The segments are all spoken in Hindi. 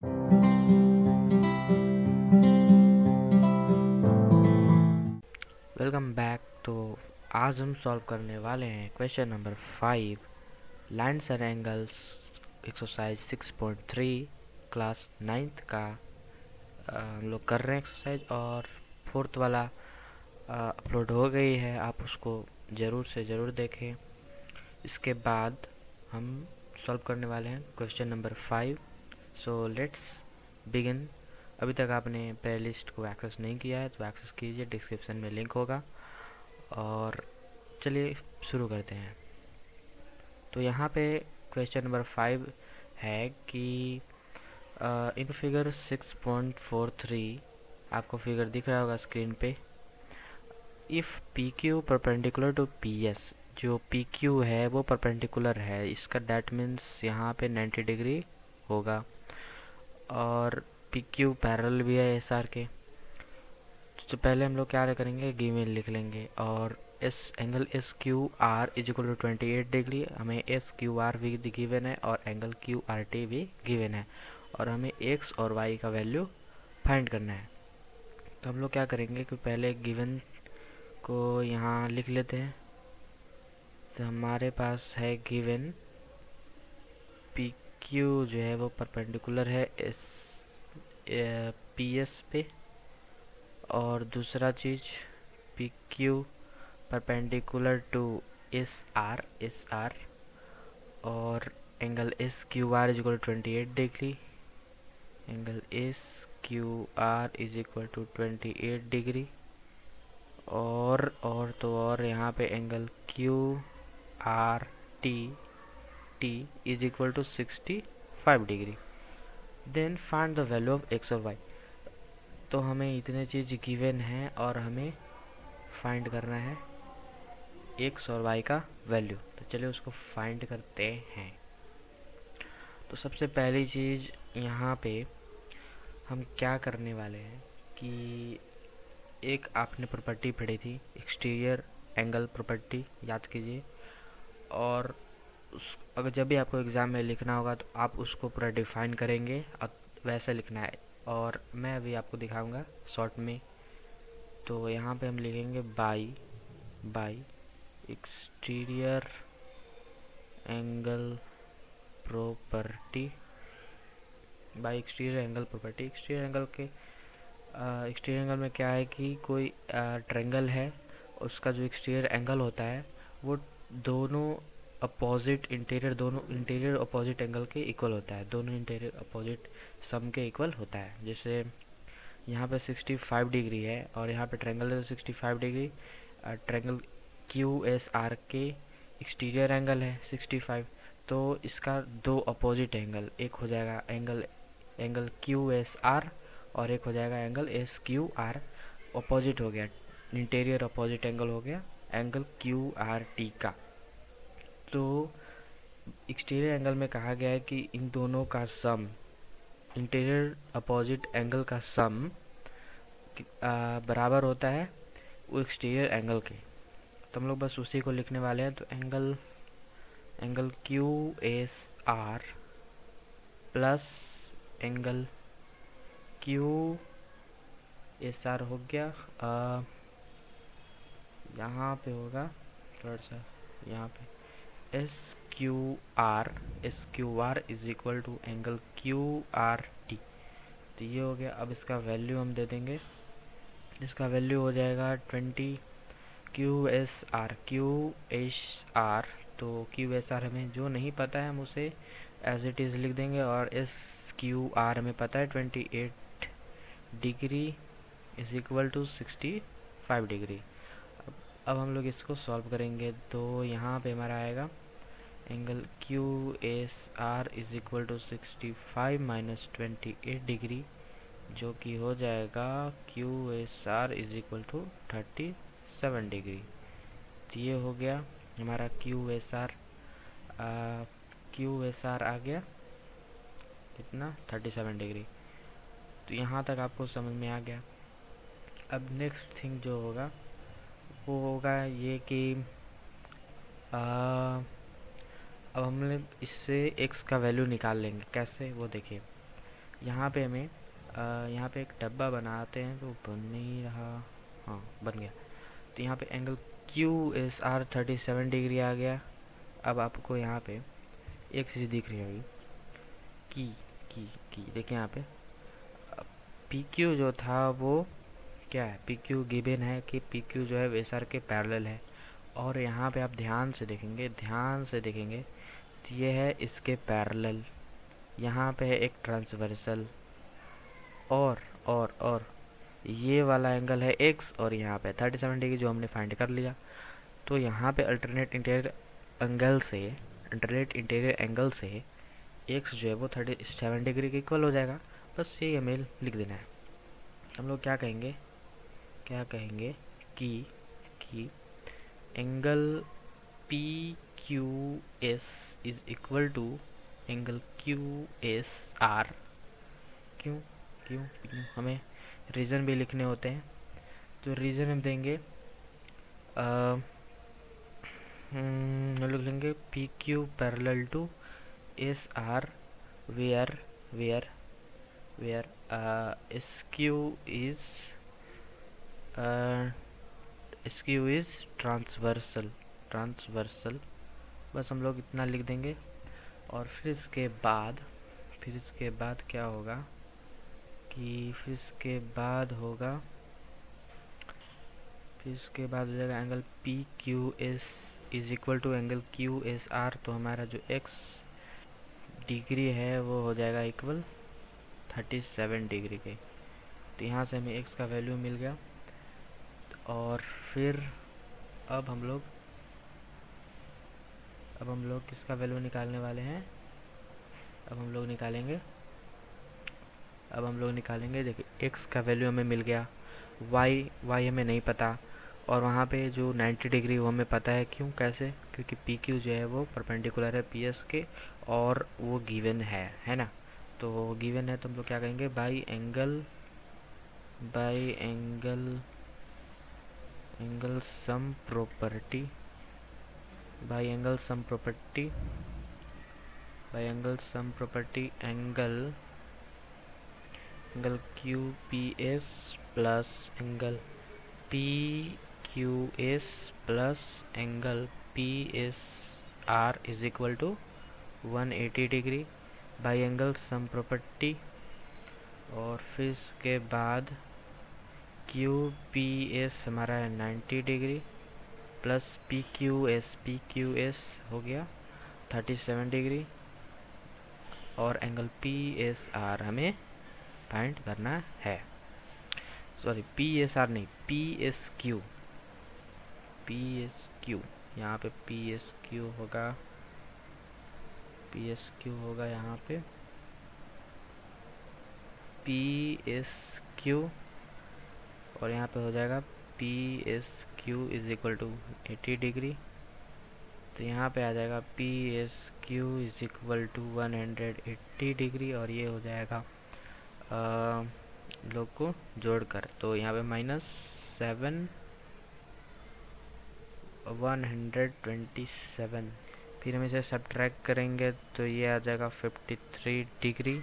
Welcome back. तो आज हम सॉल्व करने वाले हैं question number 5, lines and angles, exercise 6.3 class 9th का हम लोग कर रहे हैं एक्सरसाइज। और फोर्थ वाला अपलोड हो गई है, आप उसको ज़रूर से ज़रूर देखें। इसके बाद हम सॉल्व करने वाले हैं question number 5। So let's begin. अभी तक आपने प्ले लिस्ट को एक्सेस नहीं किया है तो एक्सेस कीजिए, डिस्क्रिप्शन में लिंक होगा। और चलिए शुरू करते हैं। तो यहाँ पे क्वेश्चन नंबर 5 है कि इन फिगर 6.43, आपको फिगर दिख रहा होगा स्क्रीन पे। If P Q perpendicular to P S, जो पी क्यू है वो परपेंडिकुलर है, इसका डैट मीन्स यहाँ पे 90 डिग्री होगा। और पी क्यू पैरेलल भी है एस आर के। तो पहले हम लोग क्या करेंगे, गिवन लिख लेंगे। और S angle S Q R is equal to 28 degree, हमें एस क्यू आर भी गिवन है और एंगल क्यू आर टी भी गिवन है। और हमें एक्स और वाई का वैल्यू फाइंड करना है। तो हम लोग क्या करेंगे कि पहले गिवन को यहाँ लिख लेते हैं। तो हमारे पास है गिवन पी क्यू जो है वो परपेंडिकुलर है एस पी एस पे। और दूसरा चीज़ P Q perpendicular to S R. और angle S Q R is equal to 28 degree. Angle S Q R is equal to 28 degree. और यहाँ पे angle Q R T T is equal to 65 degree. Then find the value of X और वाई। तो हमें इतने चीज़ गिवन है और हमें फाइंड करना है एक्स और वाई का वैल्यू। तो चलिए उसको फाइंड करते हैं। तो सबसे पहली चीज़ यहाँ पे हम क्या करने वाले हैं कि एक आपने प्रॉपर्टी पढ़ी थी, एक्सटीरियर एंगल प्रॉपर्टी, याद कीजिए। और अगर जब भी आपको एग्ज़ाम में लिखना होगा तो आप उसको पूरा डिफाइन करेंगे और वैसे लिखना है। और मैं अभी आपको दिखाऊंगा शॉर्ट में। तो यहाँ पे हम लिखेंगे by exterior angle property, by exterior angle property. Exterior angle के एक्सटीरियर एंगल में क्या है कि कोई ट्रायंगल है, उसका जो एक्सटीरियर एंगल होता है वो दोनों अपोजिट इंटीरियर, दोनों इंटीरियर अपोजिट एंगल के इक्वल होता है, दोनों इंटीरियर अपोजिट सम के इक्वल होता है। जैसे यहाँ पे 65 डिग्री है और यहाँ पे ट्रायंगल है 65 degree. Triangle Q S are के एक्सटीरियर एंगल है 65। तो इसका दो अपोजिट एंगल, एक हो जाएगा एंगल क्यू एस आर और एक हो जाएगा angle S Q are. Opposite हो गया, इंटीरियर अपोजिट एंगल हो गया एंगल क्यू आर टी का। तो एक्सटीरियर एंगल में कहा गया है कि इन दोनों का सम, इंटीरियर अपोजिट एंगल का सम बराबर होता है वो एक्सटीरियर एंगल के। तो हम लोग बस उसी को लिखने वाले हैं। तो angle Q S R plus angle Q S R हो गया, यहाँ पे होगा थोड़ा सा, यहाँ पे S Q R is equal to angle Q R T. तो ये हो गया। अब इसका वैल्यू हम दे देंगे। इसका वैल्यू हो जाएगा 20 क्यू एस आर। तो क्यू एस आर हमें जो नहीं पता है हम उसे एज इट इज़ लिख देंगे। और एस क्यू आर हमें पता है 28 degree is equal to 65 degree. अब हम लोग इसको सॉल्व करेंगे। तो यहाँ पे हमारा आएगा angle Q S R is equal to 65 minus 28 degree, जो कि हो जाएगा Q S R is equal to 37 degree. तो ये हो गया हमारा क्यू एस आर आ गया कितना, 37 डिग्री। तो यहाँ तक आपको समझ में आ गया। अब नेक्स्ट थिंग जो होगा वो होगा ये कि अब हम लोग इससे x का वैल्यू निकाल लेंगे। कैसे वो देखिए। यहाँ पे हमें यहाँ पे एक डब्बा बनाते हैं, तो बन नहीं रहा। हाँ, बन गया। तो यहाँ पे angle Q S R 37 degree आ गया। अब आपको यहाँ पे एक चीज़ दिख रही होगी, की की देखिए यहाँ पे पी क्यू जो था वो क्या है, पी क्यू गिवन है कि पी क्यू जो है एस आर के पैरेलल है। और यहाँ पे आप ध्यान से देखेंगे तो ये है इसके पैरेलल। यहाँ पे है एक ट्रांसवर्सल, और ये वाला एंगल है एक्स, और यहाँ पे 37 डिग्री जो हमने फाइंड कर लिया। तो यहाँ पे अल्टरनेट इंटीरियर एंगल से एक्स जो है वो 37 डिग्री के इक्वल हो जाएगा। बस ये हमें लिख देना है। हम लोग क्या कहेंगे कि angle P Q S is equal to angle Q S R. क्यों क्यों हमें रीज़न भी लिखने होते हैं। तो रीज़न हम देंगे, हम लोग लेंगे P Q parallel to S R, where where where S Q is transversal. बस हम लोग इतना लिख देंगे। और फिर इसके बाद क्या होगा कि फिर इसके बाद हो जाएगा angle P Q S is equal to angle Q S R. तो हमारा जो एक्स डिग्री है वो हो जाएगा इक्वल 37 डिग्री के। तो यहाँ से हमें एक्स का वैल्यू मिल गया। और फिर अब हम लोग किसका वैल्यू निकालने वाले हैं। अब हम लोग निकालेंगे देखिए एक्स का वैल्यू हमें मिल गया, वाई हमें नहीं पता। और वहाँ पे जो 90 डिग्री वो हमें पता है। क्यों, कैसे? क्योंकि पी क्यू जो है वो परपेंडिकुलर है पी एस के, और वो गिवन है ना। तो वो गिवन है तो हम लोग क्या कहेंगे, by angle sum property angle Q P S plus angle P Q S plus angle P S R is equal to 180 degree by angle sum property. और फिर इसके बाद क्यू पी एस हमारा है 90 degree plus P Q S हो गया 37 डिग्री। और एंगल पी एस आर हमें फाइंड करना है। सॉरी, पी एस आर नहीं, पी एस क्यू यहाँ पे पी एस क्यू होगा यहाँ पे पी एस क्यू, और यहाँ पे हो जाएगा P S Q is equal to 80 degree. तो यहाँ पे आ जाएगा P S Q is equal to 180 degree. और ये हो जाएगा लोग को जोड़कर, तो यहाँ पे -7 127। फिर हम इसे सब्ट्रैक्ट करेंगे तो ये आ जाएगा 53 डिग्री।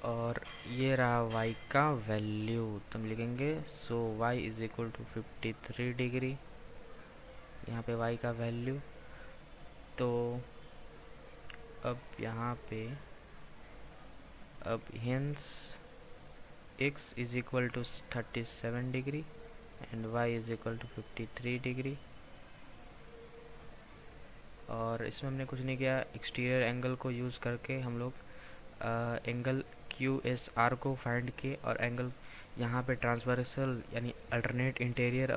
और ये रहा y का वैल्यू, तो हम लिखेंगे so y is equal to 53 degree, यहाँ पे y का वैल्यू। तो अब यहाँ पे hence x is equal to 37 degree and y is equal to 53 degree. और इसमें हमने कुछ नहीं किया, एक्सटीरियर एंगल को यूज़ करके हम लोग एंगल क्यू एस आर को फाइंड किए, और एंगल यहाँ पे ट्रांसवर्सल यानी अल्टरनेट इंटीरियर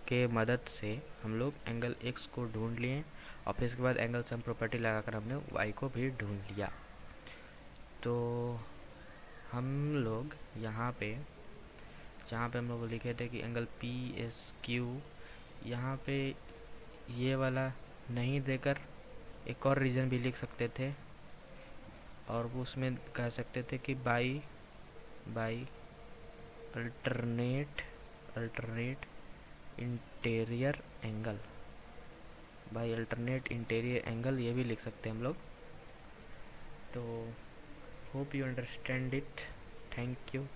के मदद से हम लोग एंगल एक्स को ढूंढ लिए। और फिर इसके बाद एंगल सम प्रॉपर्टी लगाकर हमने वाई को भी ढूंढ लिया। तो हम लोग यहाँ पे जहाँ पे हम लोग लिखे थे कि एंगल पी एस क्यू, यहाँ पे ये वाला नहीं देकर एक और रीज़न भी लिख सकते थे, और वो उसमें कह सकते थे कि बाई अल्टरनेट इंटीरियर एंगल, ये भी लिख सकते हैं हम लोग। तो hope you understand it. Thank you.